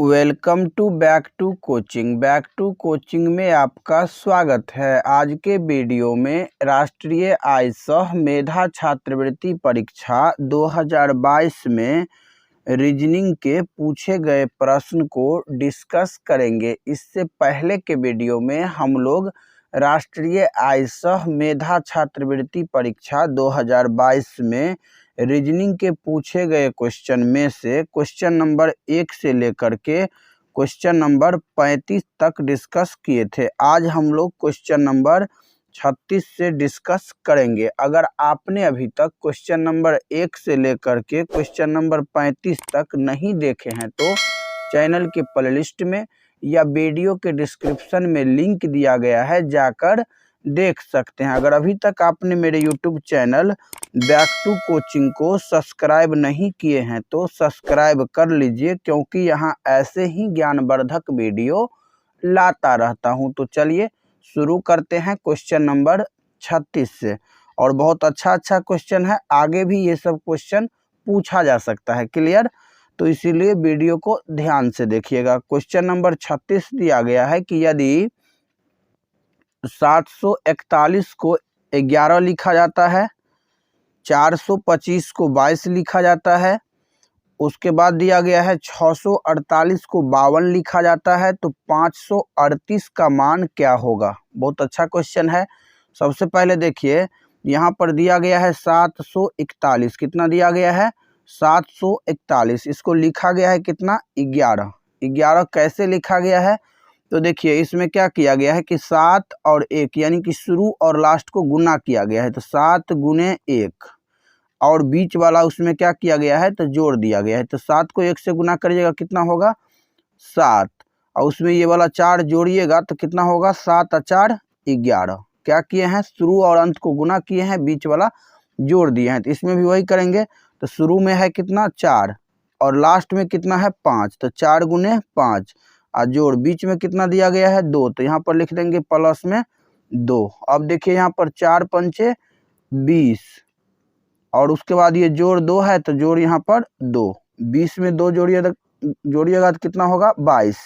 Welcome to back to coaching में आपका स्वागत है। आज के वीडियो में राष्ट्रीय आय सह मेधा छात्रवृत्ति परीक्षा 2022 में रीजनिंग के पूछे गए प्रश्न को डिस्कस करेंगे। इससे पहले के वीडियो में हम लोग राष्ट्रीय आय सह मेधा छात्रवृत्ति परीक्षा 2022 में रीजनिंग के पूछे गए क्वेश्चन में से क्वेश्चन नंबर 1 से लेकर के क्वेश्चन नंबर 35 तक डिस्कस किए थे। आज हम लोग क्वेश्चन नंबर 36 से डिस्कस करेंगे। अगर आपने अभी तक क्वेश्चन नंबर 1 से लेकर के क्वेश्चन नंबर 35 तक नहीं देखे हैं तो चैनल के प्लेलिस्ट में या वीडियो के डिस्क्रिप्शन में लिंक दिया गया है, जाकर देख सकते हैं। अगर अभी तक आपने मेरे YouTube channel back to coaching को सब्सक्राइब नहीं किए हैं तो सब्सक्राइब कर लीजिए, क्योंकि यहाँ ऐसे ही ज्ञानवर्धक वीडियो लाता रहता हूँ। तो चलिए शुरू करते हैं क्वेश्चन नंबर 36 से। और बहुत अच्छा क्वेश्चन है, आगे भी ये सब क्वेश्चन पूछा जा सकता है। क्लियर? तो इसीलिए वीडियो को ध्यान से देखिएगा। क्वेश्चन नंबर 36 दिया गया है कि यदि 741 को 11 लिखा जाता है, 425 को 22 लिखा जाता है, उसके बाद दिया गया है 648 को 52 लिखा जाता है, तो 538 का मान क्या होगा? बहुत अच्छा क्वेश्चन है। सबसे पहले देखिए, यहाँ पर दिया गया है 741। कितना दिया गया है? 741। इसको लिखा गया है कितना? 11। 11 कैसे लिखा गया है? तो देखिए इसमें क्या किया गया है कि 7 और 1 यानी कि शुरू और लास्ट को गुना किया गया है, तो 7 गुने 1, और बीच वाला उसमें क्या किया गया है? तो जोड़ दिया गया है। तो 7 को 1 से गुना करिएगा, कितना होगा? 7, और उसमें ये वाला 4 जोड़िएगा तो कितना होगा? 7 और 4 11। क्या किए हैं? शुरू और अंत को गुना किए हैं, बीच वाला जोड़ दिए हैं। तो इसमें भी वही करेंगे। तो शुरू में है कितना? 4, और लास्ट में कितना है? 5, तो 4 गुने 5, और जोड़ बीच में कितना दिया गया है? 2, तो यहाँ पर लिख देंगे प्लस में 2। अब देखिए यहाँ पर 4 पंचे 20, और उसके बाद ये जोड़ 2 है, तो जोड़ यहाँ पर 2, 20 में 2 जोड़िएगा तो कितना होगा? 22।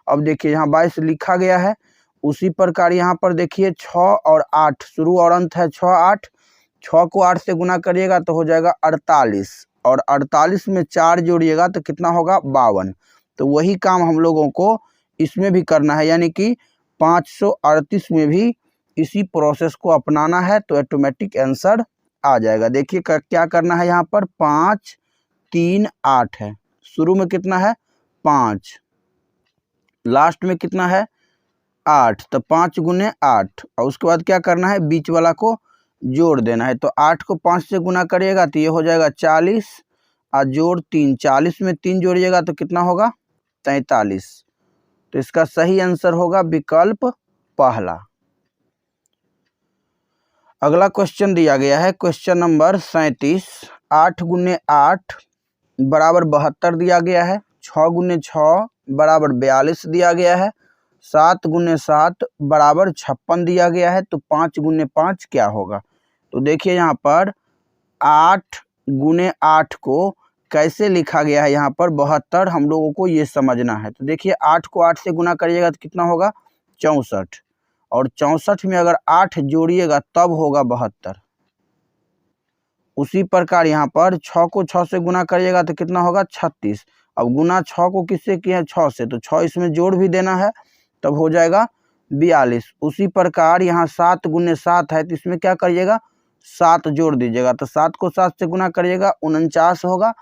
अब देखिए यहाँ 22 लिखा गया है। उसी प्रकार यहाँ पर देखिए 6 और 8, शुरू और अंत है 6 8, 6 को 8 से गुना करिएगा तो हो जाएगा 48, और 48 में 4 जोड़िएगा तो कितना होगा? 52। तो वही काम हम लोगों को इसमें भी करना है, यानी कि 538 में भी इसी प्रोसेस को अपनाना है, तो ऑटोमेटिक आंसर आ जाएगा। देखिए क्या करना है, यहाँ पर 5 3 8 है, शुरू में कितना है? 5, लास्ट में कितना है? 8, तो 5 गुने 8, और उसके बाद क्या करना है? बीच वाला को जोड़ देना है। तो 8 को 5 से गुना करिएगा तो ये हो जाएगा 40, और जोड़ 3, 40 में 3 जोड़िएगा तो कितना होगा? 43। तो इसका सही आंसर होगा विकल्प पहला। अगला क्वेश्चन दिया गया है क्वेश्चन नंबर 37। 8 गुने 8 बराबर 72 दिया गया है, 6 गुने 6 बराबर 42 दिया गया है, 7 गुने 7 बराबर 56 दिया गया है, तो 5 गुने 5 क्या होगा? तो देखिए यहाँ पर 8 गुने 8 को कैसे लिखा गया है, यहाँ पर 72 हम लोगों को ये समझना है। तो देखिए 8 को 8 से गुना करिएगा तो कितना होगा? 64, और 64 में अगर 8 जोड़िएगा तब होगा 72। उसी प्रकार यहाँ पर 6 को 6 से गुना करिएगा तो कितना होगा? 36। अब गुना 6 को किससे किया है? 6 से, तो 6 इसमें जोड़ भी देना है, तब हो जाएगा 42। उसी प्रकार यहाँ 7 गुने 7 है, तो इसमें क्या करिएगा? 7 जोड़ दीजिएगा, तो 7 को 7 से गुना करिएगा 49 होगा,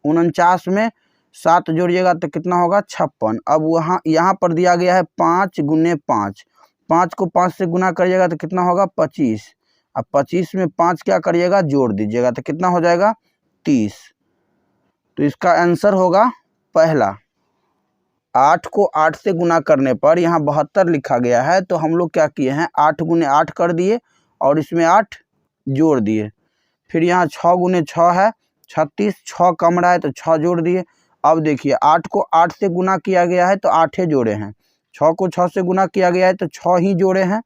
49 में 7 जोड़िएगा तो कितना होगा? 56। अब यहाँ पर दिया गया है 5 गुने 5, 5 को 5 से गुना करिएगा तो कितना होगा? 25, अब 25 में 5 क्या करिएगा? जोड़ दीजिएगा तो कितना हो जाएगा? 30। तो इसका आंसर होगा पहला। 8 को 8 से गुना करने पर यहाँ 72 लिखा गया है, तो हम लोग क्या किए हैं? 8 गुने 8 कर दिए और इसमें 8 जोड़ दिए। फिर यहाँ 6 गुने 6 है 36, 6 कम रहा है तो 6 जोड़ दिए। अब देखिए 8 को 8 से गुना किया गया है तो 8 ही जोड़े हैं, 6 को 6 से गुना किया गया है तो 6 ही जोड़े हैं,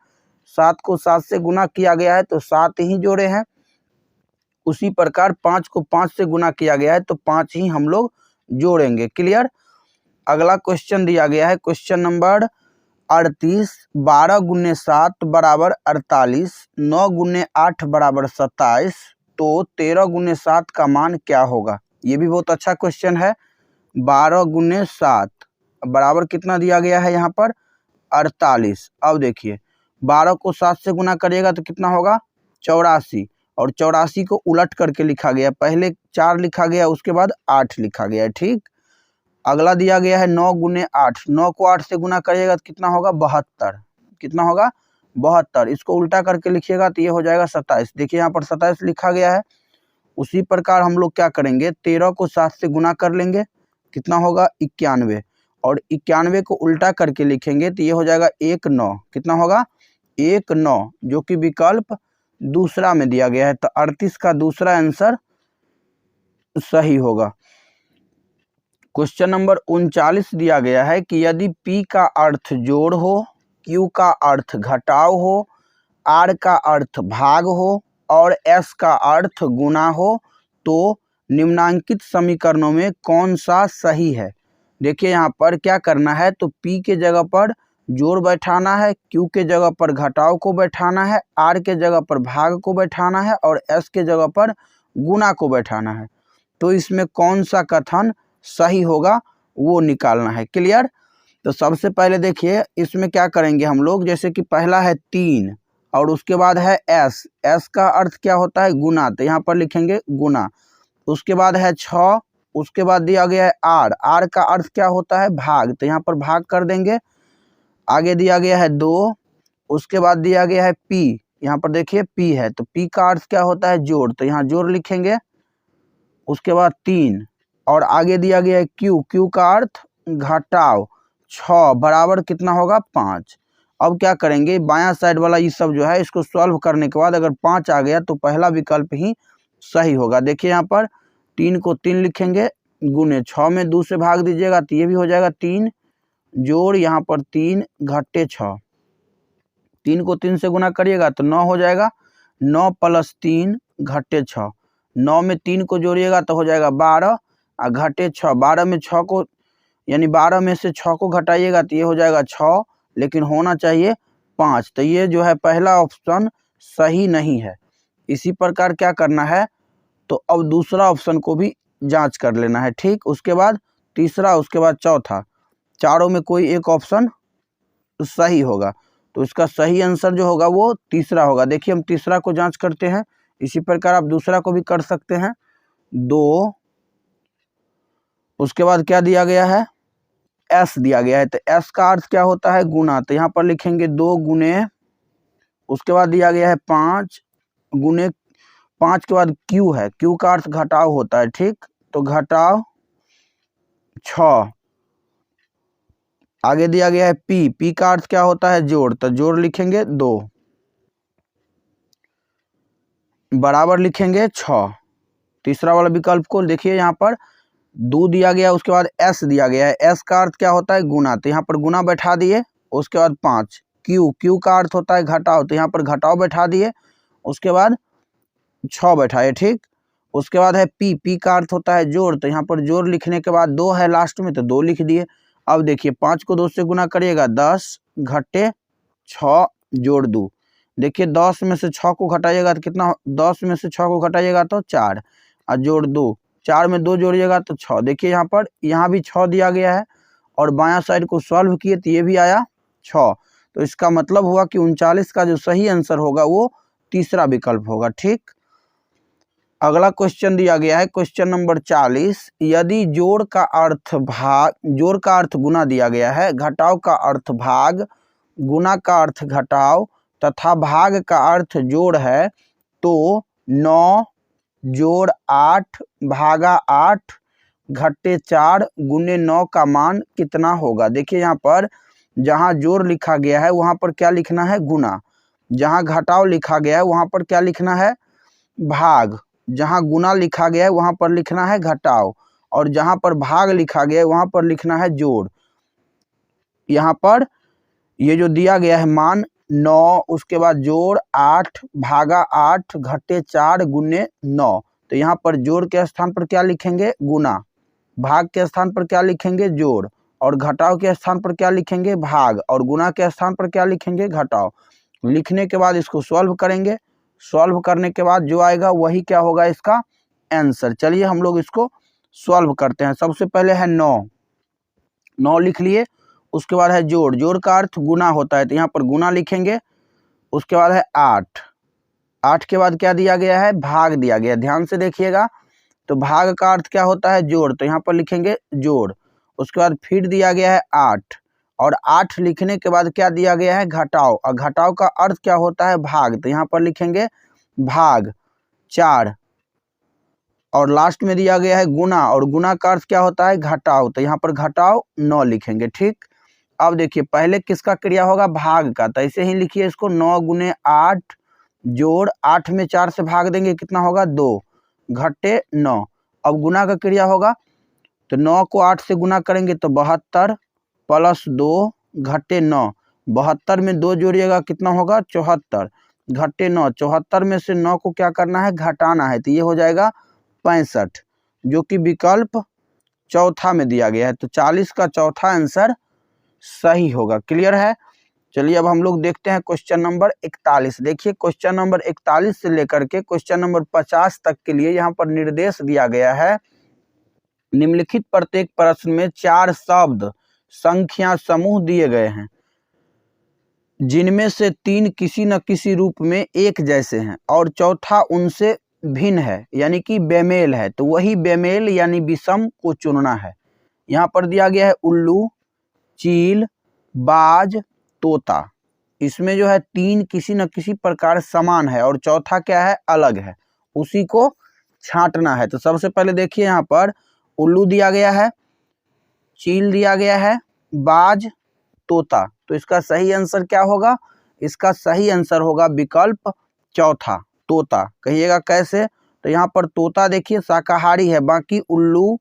7 को 7 से गुना किया गया है तो 7 ही जोड़े हैं। उसी प्रकार 5 को 5 से गुना किया गया है तो 5 ही हम लोग जोड़ेंगे। क्लियर? अगला क्वेश्चन दिया गया है क्वेश्चन नंबर 38। 12 गुने 7 बराबर 48, 9 गुने 8 बराबर 27, तो 13 गुने 7 का मान क्या होगा। ये भी बहुत अच्छा क्वेश्चन है। 12 गुने 7 बराबर कितना दिया गया है यहाँ पर 48। अब देखिए 12 को 7 से गुना करिएगा तो कितना होगा 84, और 84 को उलट करके लिखा गया, पहले 4 लिखा गया उसके बाद 8 लिखा गया है। ठीक, अगला दिया गया है 9 गुने 8, 9 को 8 से गुना करिएगा तो कितना होगा 72, कितना होगा 72, इसको उल्टा करके लिखिएगा तो ये हो जाएगा 27। देखिए यहाँ पर 27 लिखा गया है। उसी प्रकार हम लोग क्या करेंगे 13 को 7 से गुना कर लेंगे, कितना होगा 91, और 91 को उल्टा करके लिखेंगे तो ये हो जाएगा 19, कितना होगा 19, जो कि विकल्प दूसरा में दिया गया है। तो 38 का दूसरा आंसर सही होगा। क्वेश्चन नंबर 39 दिया गया है कि यदि P का अर्थ जोड़ हो, Q का अर्थ घटाव हो, R का अर्थ भाग हो और S का अर्थ गुना हो, तो निम्नांकित समीकरणों में कौन सा सही है। देखिए यहाँ पर क्या करना है, तो P के जगह पर जोड़ बैठाना है, Q के जगह पर घटाव को बैठाना है, R के जगह पर भाग को बैठाना है और S के जगह पर गुना को बैठाना है। तो इसमें कौन सा कथन सही होगा वो निकालना है। क्लियर। तो सबसे पहले देखिए इसमें क्या करेंगे हम लोग, जैसे कि पहला है 3 और उसके बाद है S, S का अर्थ क्या होता है गुना, तो यहाँ पर लिखेंगे गुना। उसके बाद है 6, उसके बाद दिया गया है R, R का अर्थ क्या होता है भाग, तो यहाँ पर भाग कर देंगे। आगे दिया गया है 2, उसके बाद दिया गया है P, यहाँ पर देखिए P है, तो P का अर्थ क्या होता है जोड़, तो यहाँ जोड़ लिखेंगे। उसके बाद 3 और आगे दिया गया है Q, Q का अर्थ घटाव, 6 बराबर कितना होगा 5। अब क्या करेंगे बायां साइड वाला ये सब जो है इसको सॉल्व करने के बाद अगर 5 आ गया तो पहला विकल्प ही सही होगा। देखिए यहाँ पर 3 को 3 लिखेंगे, गुने 6 में 2 से भाग दीजिएगा तो ये भी हो जाएगा 3, जोड़ यहाँ पर 3 घटे 6, 3 को 3 से गुना करिएगा तो 9 हो जाएगा, 9 + 3 घटे 6, 9 में 3 को जोड़िएगा तो हो जाएगा 12 और घटे 6, 12 में 6 को यानी 12 में से 6 को घटाइएगा तो ये हो जाएगा 6, लेकिन होना चाहिए 5। तो ये जो है पहला ऑप्शन सही नहीं है। इसी प्रकार क्या करना है, तो अब दूसरा ऑप्शन को भी जांच कर लेना है। ठीक, उसके बाद तीसरा, उसके बाद चौथा, चारों में कोई एक ऑप्शन सही होगा, तो इसका सही आंसर जो होगा वो तीसरा होगा। देखिए हम तीसरा को जांच करते हैं, इसी प्रकार आप दूसरा को भी कर सकते हैं। 2, उसके बाद क्या दिया गया है S दिया गया है, तो S का अर्थ क्या होता है गुना, तो यहाँ पर लिखेंगे 2 गुने, उसके बाद दिया गया है 5 गुने, 5 के बाद Q है, Q का अर्थ घटाव होता है। ठीक, तो घटाव 6, आगे दिया गया है P, P का अर्थ क्या होता है जोड़, तो जोड़ लिखेंगे 2 बराबर लिखेंगे 6। तीसरा वाला विकल्प को देखिए यहाँ पर 2 दिया गया, उसके बाद S दिया गया है, S का अर्थ क्या होता है गुना, तो यहाँ पर गुना बैठा दिए। उसके बाद 5 Q, Q का अर्थ होता है घटाव, तो यहाँ पर घटाव बैठा दिए। उसके बाद 6 बैठाए। ठीक, उसके बाद है P, P का अर्थ होता है जोड़, तो यहाँ पर जोड़ लिखने के बाद 2 है लास्ट में तो 2 लिख दिए। अब देखिए 5 को 2 से गुना करिएगा 10 घटे 6 जोड़ 2, देखिए 10 में से 6 को घटाइएगा तो कितना, 10 में से 6 को घटाइएगा तो 4 और जोड़ 2, 4 में 2 जोड़िएगा तो 6। देखिए यहाँ पर यहाँ भी 6 दिया गया है और बायां साइड को सॉल्व किए तो ये भी आया 6, तो इसका मतलब हुआ कि 39 का जो सही आंसर होगा वो तीसरा विकल्प होगा। ठीक, अगला क्वेश्चन दिया गया है क्वेश्चन नंबर 40। यदि जोड़ का अर्थ गुना दिया गया है, घटाव का अर्थ भाग, गुना का अर्थ घटाव तथा भाग का अर्थ जोड़ है, तो 9 जोड़ 8 भागा 8 घटे 4 गुने 9 का मान कितना होगा। देखिए यहाँ पर जहाँ जोड़ लिखा गया है वहाँ पर क्या लिखना है गुना, जहाँ घटाव लिखा गया है वहाँ पर क्या लिखना है भाग, जहाँ गुना लिखा गया है वहाँ पर लिखना है घटाव और जहाँ पर भाग लिखा गया है वहाँ पर लिखना है जोड़। यहाँ पर ये जो दिया गया है मान 9, उसके बाद जोड़ 8 भागा 8 घटे 4 गुने 9, तो यहाँ पर जोड़ के स्थान पर क्या लिखेंगे गुना, भाग के स्थान पर क्या लिखेंगे जोड़ और घटाव के स्थान पर क्या लिखेंगे, भाग, और गुना के स्थान पर क्या लिखेंगे, घटाव। लिखने के बाद इसको सॉल्व करेंगे, सॉल्व करने के बाद जो आएगा वही क्या होगा, इसका आंसर। चलिए हम लोग इसको सॉल्व करते हैं। सबसे पहले है 9 लिख लिए। उसके बाद है जोड़, जोड़ का अर्थ गुना होता है, तो यहाँ पर गुना लिखेंगे। उसके बाद है 8 के बाद क्या दिया गया है, भाग दिया गया। ध्यान से देखिएगा, तो भाग का अर्थ क्या होता है, जोड़, तो यहाँ पर लिखेंगे जोड़। उसके बाद फिर दिया गया है 8, और 8 लिखने के बाद क्या दिया गया है, घटाव, और घटाव का अर्थ क्या होता है, भाग, तो यहाँ पर लिखेंगे भाग 4, और लास्ट में दिया गया है गुना, और गुना का अर्थ क्या होता है, घटाव, तो यहाँ पर घटाव 9 लिखेंगे। ठीक, अब देखिए पहले किसका क्रिया होगा, भाग का, तो ऐसे ही लिखिए इसको 9 गुने 8 जोड़ 8 में 4 से भाग देंगे, कितना होगा, 2 घटे 9। अब गुना का क्रिया होगा, तो 9 को 8 से गुना करेंगे तो 72 प्लस 2 घटे 9, 72 में 2 जोड़िएगा कितना होगा, 74 घटे 9, 74 में से 9 को क्या करना है, घटाना है, तो ये हो जाएगा 65, जो कि विकल्प चौथा में दिया गया है। तो 40 का चौथा आंसर सही होगा। क्लियर है। चलिए अब हम लोग देखते हैं क्वेश्चन नंबर 41। देखिए क्वेश्चन नंबर 41 से लेकर के क्वेश्चन नंबर 50 तक के लिए यहाँ पर निर्देश दिया गया है। निम्नलिखित प्रत्येक प्रश्न में 4 शब्द संख्या समूह दिए गए हैं, जिनमें से 3 किसी न किसी रूप में एक जैसे हैं और चौथा उनसे भिन्न है, यानी कि बेमेल है। तो वही बेमेल यानी विषम को चुनना है। यहाँ पर दिया गया है उल्लू, चील, बाज, तोता। इसमें जो है 3 किसी न किसी प्रकार समान है और चौथा क्या है, अलग है, उसी को छांटना है। तो सबसे पहले देखिए यहाँ पर उल्लू दिया गया है, चील दिया गया है, बाज, तोता। तो इसका सही आंसर क्या होगा, इसका सही आंसर होगा विकल्प चौथा, तोता। कहिएगा कैसे, तो यहाँ पर तोता देखिए शाकाहारी है, बाकी उल्लू,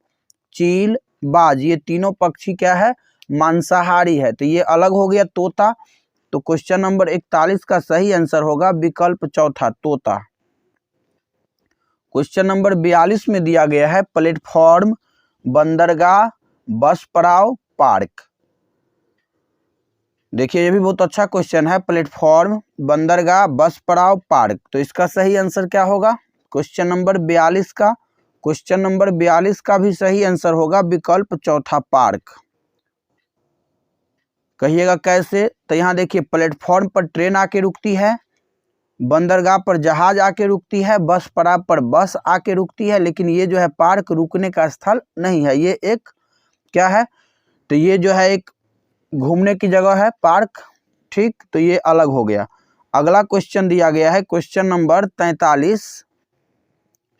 चील, बाज ये तीनों पक्षी क्या है, मांसाहारी है, तो ये अलग हो गया तोता। तो क्वेश्चन नंबर 41 का सही आंसर होगा विकल्प चौथा, तोता। क्वेश्चन नंबर 42 में दिया गया है प्लेटफॉर्म, बंदरगाह, बस पड़ाव, पार्क। देखिए ये भी बहुत अच्छा क्वेश्चन है, प्लेटफॉर्म, बंदरगाह, बस पड़ाव, पार्क। तो इसका सही आंसर क्या होगा, क्वेश्चन नंबर 42 का, क्वेश्चन नंबर 42 का भी सही आंसर होगा विकल्प चौथा, पार्क। कहिएगा कैसे, तो यहाँ देखिए प्लेटफॉर्म पर ट्रेन आके रुकती है, बंदरगाह पर जहाज आके रुकती है, बस पड़ाव पर बस आके रुकती है, लेकिन ये जो है पार्क रुकने का स्थल नहीं है, ये एक क्या है, तो ये जो है एक घूमने की जगह है, पार्क। ठीक, तो ये अलग हो गया। अगला क्वेश्चन दिया गया है क्वेश्चन नंबर 43,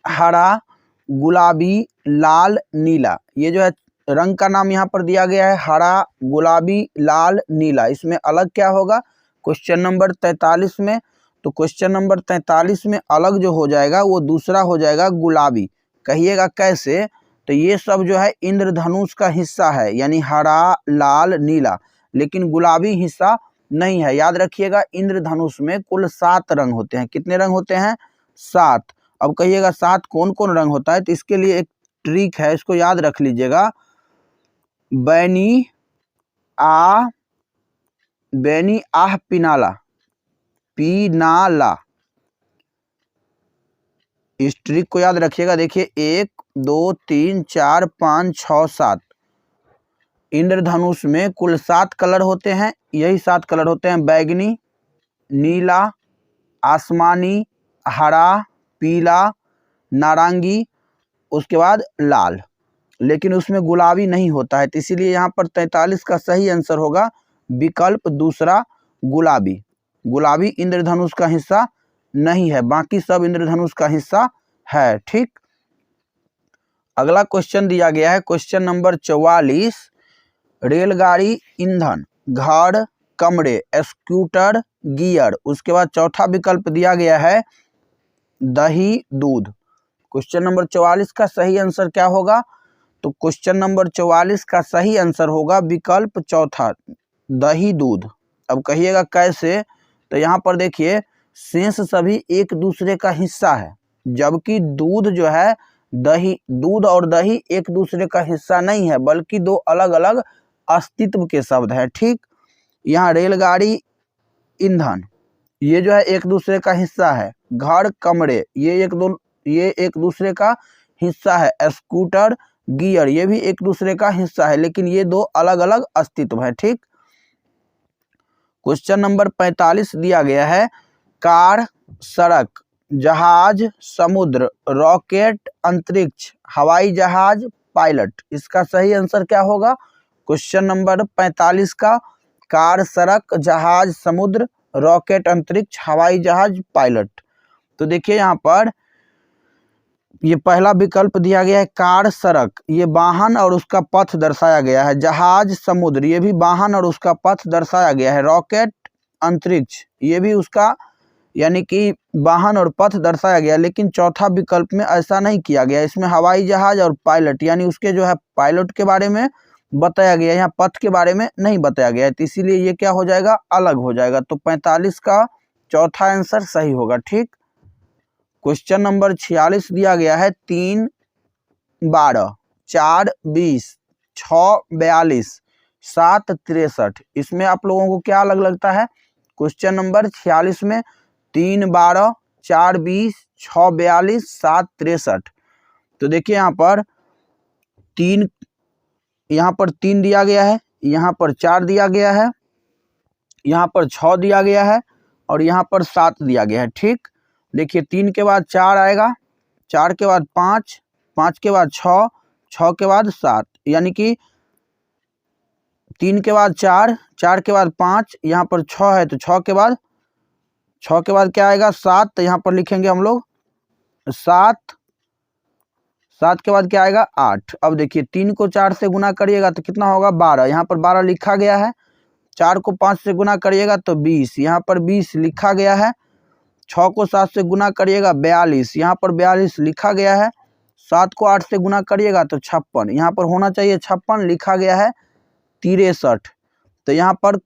हरा, गुलाबी, लाल, नीला। ये जो है रंग का नाम यहाँ पर दिया गया है, हरा, गुलाबी, लाल, नीला। इसमें अलग क्या होगा क्वेश्चन नंबर 43 में, तो क्वेश्चन नंबर 43 में अलग जो हो जाएगा वो दूसरा हो जाएगा गुलाबी। कहिएगा कैसे, तो ये सब जो है इंद्रधनुष का हिस्सा है, यानी हरा, लाल, नीला, लेकिन गुलाबी हिस्सा नहीं है। याद रखिएगा इंद्रधनुष में कुल 7 रंग होते हैं। कितने रंग होते हैं, 7। अब कहिएगा 7 कौन कौन रंग होता है, तो इसके लिए एक ट्रिक है, इसको याद रख लीजिएगा। बैनी आह पिनाला, पीनाला, इस ट्रिक को याद रखिएगा। देखिए 1 2 3 4 5 6 7 इंद्रधनुष में कुल 7 कलर होते हैं, यही 7 कलर होते हैं, बैगनी, नीला, आसमानी, हरा, पीला, नारंगी, उसके बाद लाल, लेकिन उसमें गुलाबी नहीं होता है। तो इसीलिए यहाँ पर 43 का सही आंसर होगा विकल्प दूसरा, गुलाबी। गुलाबी इंद्रधनुष का हिस्सा नहीं है, बाकी सब इंद्रधनुष का हिस्सा है। ठीक, अगला क्वेश्चन दिया गया है क्वेश्चन नंबर 44, रेलगाड़ी, ईंधन, घर, कमरे, स्कूटर, गियर। उसके बाद चौथा विकल्प दिया गया है दही, दूध। क्वेश्चन नंबर 44 का सही आंसर क्या होगा, तो क्वेश्चन नंबर 44 का सही आंसर होगा विकल्प चौथा, दही, दूध। अब कहिएगा कैसे, तो यहाँ पर देखिए शेष सभी एक दूसरे का हिस्सा है, जबकि दूध जो है, दही, दूध और दही एक दूसरे का हिस्सा नहीं है, बल्कि 2 अलग अलग अस्तित्व के शब्द है। ठीक, यहाँ रेलगाड़ी, ईंधन, ये जो है एक दूसरे का हिस्सा है। घर, कमरे, ये एक दूसरे का हिस्सा है। स्कूटर, गियर, ये भी एक दूसरे का हिस्सा है, लेकिन ये दो अलग अलग अस्तित्व है। ठीक, क्वेश्चन नंबर 45 दिया गया है, कार, सड़क, जहाज, समुद्र, रॉकेट, अंतरिक्ष, हवाई जहाज, पायलट। इसका सही आंसर क्या होगा? क्वेश्चन नंबर 45 का कार, सड़क, जहाज, समुद्र, रॉकेट, अंतरिक्ष, हवाई जहाज, पायलट। तो देखिए यहाँ पर ये पहला विकल्प दिया गया है कार, सड़क, ये वाहन और उसका पथ दर्शाया गया है। जहाज, समुद्र, ये भी वाहन और उसका पथ दर्शाया गया है। रॉकेट, अंतरिक्ष, ये भी उसका यानी कि वाहन और पथ दर्शाया गया, लेकिन चौथा विकल्प में ऐसा नहीं किया गया। इसमें हवाई जहाज और पायलट यानी उसके जो है पायलट के बारे में बताया गया, यहाँ पथ के बारे में नहीं बताया गया है, तो इसीलिए ये क्या हो जाएगा? अलग हो जाएगा। तो 45 का चौथा आंसर सही होगा। ठीक, क्वेश्चन नंबर 46 दिया गया है, 3 12 4 20 6 42 7 63। इसमें आप लोगों को क्या अलग लगता है? क्वेश्चन नंबर 46 में 3 12 4 20 6 42 7 63। तो देखिए यहाँ पर 3 दिया गया है, यहाँ पर 4 दिया गया है, यहाँ पर 6 दिया गया है और यहाँ पर 7 दिया गया है। ठीक, देखिए 3 के बाद 4 आएगा, 4 के बाद 5, 5 के बाद 6, 6 के बाद 7, यानी कि 3 के बाद 4, 4 के बाद 5, यहाँ पर 6 है तो 6 के बाद क्या आएगा? 7। तो यहाँ पर लिखेंगे हम लोग 7, 7 के बाद क्या आएगा? 8। अब देखिए 3 को 4 से गुना करिएगा तो कितना होगा? 12। यहाँ पर 12 लिखा गया है। 4 को 5 से गुना करिएगा तो 20, यहाँ पर 20 लिखा गया है। 6 को 7 से गुना करिएगा 42, यहाँ पर 42 लिखा गया है। 7 को 8 से गुना करिएगा तो 56, यहाँ पर होना चाहिए 56, लिखा गया है 63। तो यहाँ पर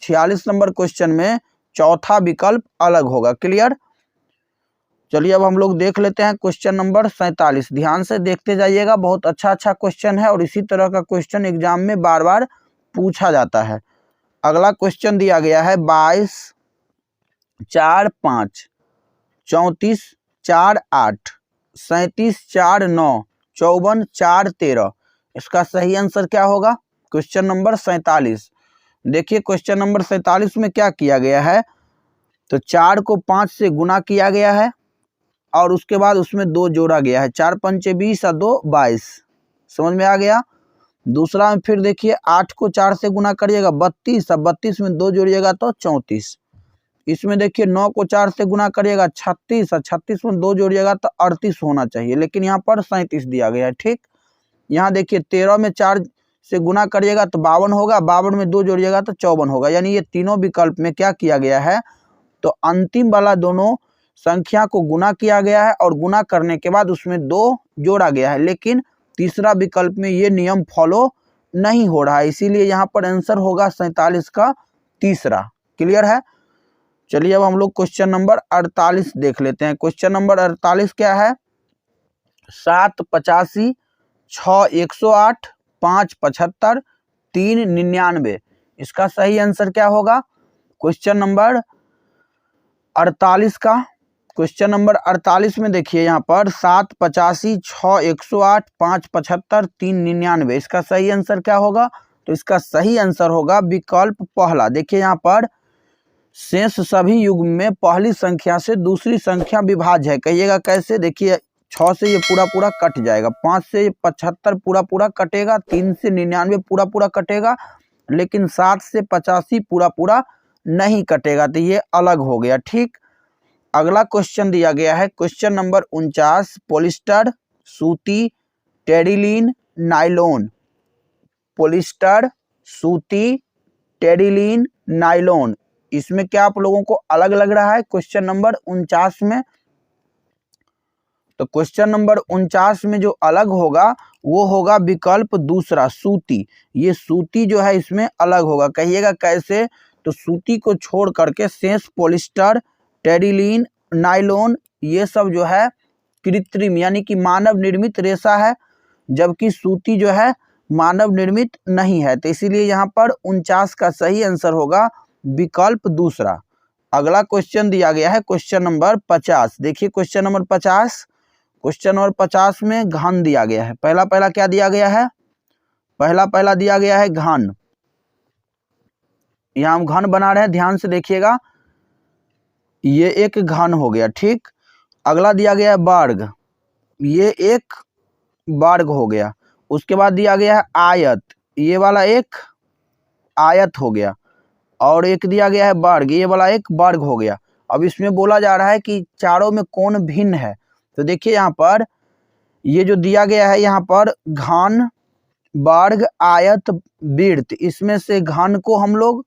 46 नंबर क्वेश्चन में चौथा विकल्प अलग होगा। क्लियर? चलिए अब हम लोग देख लेते हैं क्वेश्चन नंबर 47। ध्यान से देखते जाइएगा, बहुत अच्छा क्वेश्चन है और इसी तरह का क्वेश्चन एग्जाम में बार बार पूछा जाता है। अगला क्वेश्चन दिया गया है 22 4 5 34 4 8 37 4 9 54 4 13। इसका सही आंसर क्या होगा? Question number 47। देखिए क्वेश्चन नंबर 47 में क्या किया गया है, तो 4 को 5 से गुना किया गया है और उसके बाद उसमें 2 जोड़ा गया है। 4 पंचे 20 और 2 22। समझ में आ गया? दूसरा में फिर देखिए 8 को 4 से गुना करिएगा 32 और 32 में 2 जोड़िएगा तो 34। इसमें देखिए 9 को 4 से गुना करिएगा 36 और 36 में 2 जोड़िएगा तो 38 होना चाहिए, लेकिन यहाँ पर 37 दिया गया है। ठीक, यहाँ देखिए 13 में 4 से गुना करिएगा तो 52 होगा, 52 में 2 जोड़िएगा तो 54 होगा। यानी ये तीनों विकल्प में क्या किया गया है, तो अंतिम वाला दोनों संख्या को गुना किया गया है और गुना करने के बाद उसमें 2 जोड़ा गया है, लेकिन तीसरा विकल्प में ये नियम फॉलो नहीं हो रहा है, इसीलिए यहाँ पर आंसर होगा 47 का तीसरा। क्लियर है? चलिए अब हम लोग क्वेश्चन नंबर 48 देख लेते हैं। क्वेश्चन नंबर 48 क्या है? 7 85 6 108 5 75 3 99। इसका सही आंसर क्या होगा? क्वेश्चन नंबर 48 का क्वेश्चन नंबर 48 में देखिए यहाँ पर 7 85 6 108 5 75 3 99। इसका सही आंसर क्या होगा? तो इसका सही आंसर होगा विकल्प पहला। देखिए यहाँ पर शेष सभी युग्म में पहली संख्या से दूसरी संख्या विभाज्य है। कहिएगा कैसे? देखिए 6 से ये पूरा कट जाएगा, 5 से 75 पूरा कटेगा, 3 से 99 पूरा कटेगा, लेकिन 7 से 85 पूरा नहीं कटेगा, तो ये अलग हो गया। ठीक, अगला क्वेश्चन दिया गया है क्वेश्चन नंबर 49। पॉलिस्टर, सूती, टेरिलीन, नायलॉन। पॉलिस्टर, सूती, टेरिलीन, नायलॉन, इसमें क्या आप लोगों को अलग लग रहा है क्वेश्चन नंबर 49 में? तो क्वेश्चन नंबर 49 में जो अलग होगा वो होगा विकल्प दूसरा, सूती। ये सूती जो है इसमें अलग होगा। कहिएगा कैसे? तो सूती को छोड़ करके शेष पॉलिस्टर, टेरिलीन, नायलॉन, ये सब जो है कृत्रिम यानी कि मानव निर्मित रेशा है, जबकि सूती जो है मानव निर्मित नहीं है। तो इसीलिए यहाँ पर 49 का सही आंसर होगा विकल्प दूसरा। अगला क्वेश्चन दिया गया है क्वेश्चन नंबर 50। देखिए क्वेश्चन नंबर 50, क्वेश्चन नंबर 50 में घन दिया गया है। पहला क्या दिया गया है? पहला दिया गया है घन। यहाँ हम घन बना रहे हैं, ध्यान से देखिएगा, ये एक घन हो गया, ठीक। अगला दिया गया है वर्ग, ये एक वर्ग हो गया। उसके बाद दिया गया है आयत, ये वाला एक आयत हो गया। और एक दिया गया है वर्ग, ये वाला एक वर्ग हो गया। अब इसमें बोला जा रहा है कि चारों में कौन भिन्न है। तो देखिए यहाँ पर ये जो दिया गया है, यहाँ पर घन, वर्ग, आयत, वृत्त, इसमें से घन को हम लोग,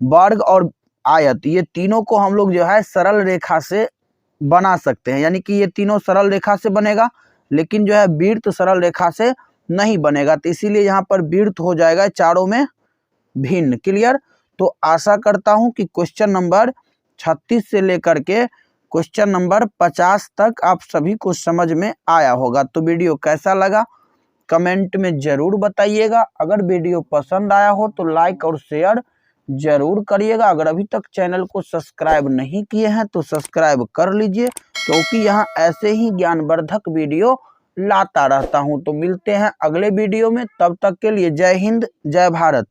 वर्ग और आयत, ये तीनों को हम लोग जो है सरल रेखा से बना सकते हैं, यानी कि ये तीनों सरल रेखा से बनेगा, लेकिन जो है वृत्त सरल रेखा से नहीं बनेगा। तो इसीलिए यहाँ पर वृत्त हो जाएगा चारों में भिन्न। क्लियर? तो आशा करता हूं कि क्वेश्चन नंबर 36 से लेकर के क्वेश्चन नंबर 50 तक आप सभी को समझ में आया होगा। तो वीडियो कैसा लगा कमेंट में जरूर बताइएगा। अगर वीडियो पसंद आया हो तो लाइक और शेयर जरूर करिएगा। अगर अभी तक चैनल को सब्सक्राइब नहीं किए हैं तो सब्सक्राइब कर लीजिए, क्योंकि यहाँ ऐसे ही ज्ञानवर्धक वीडियो लाता रहता हूँ। तो मिलते हैं अगले वीडियो में, तब तक के लिए जय हिंद, जय भारत।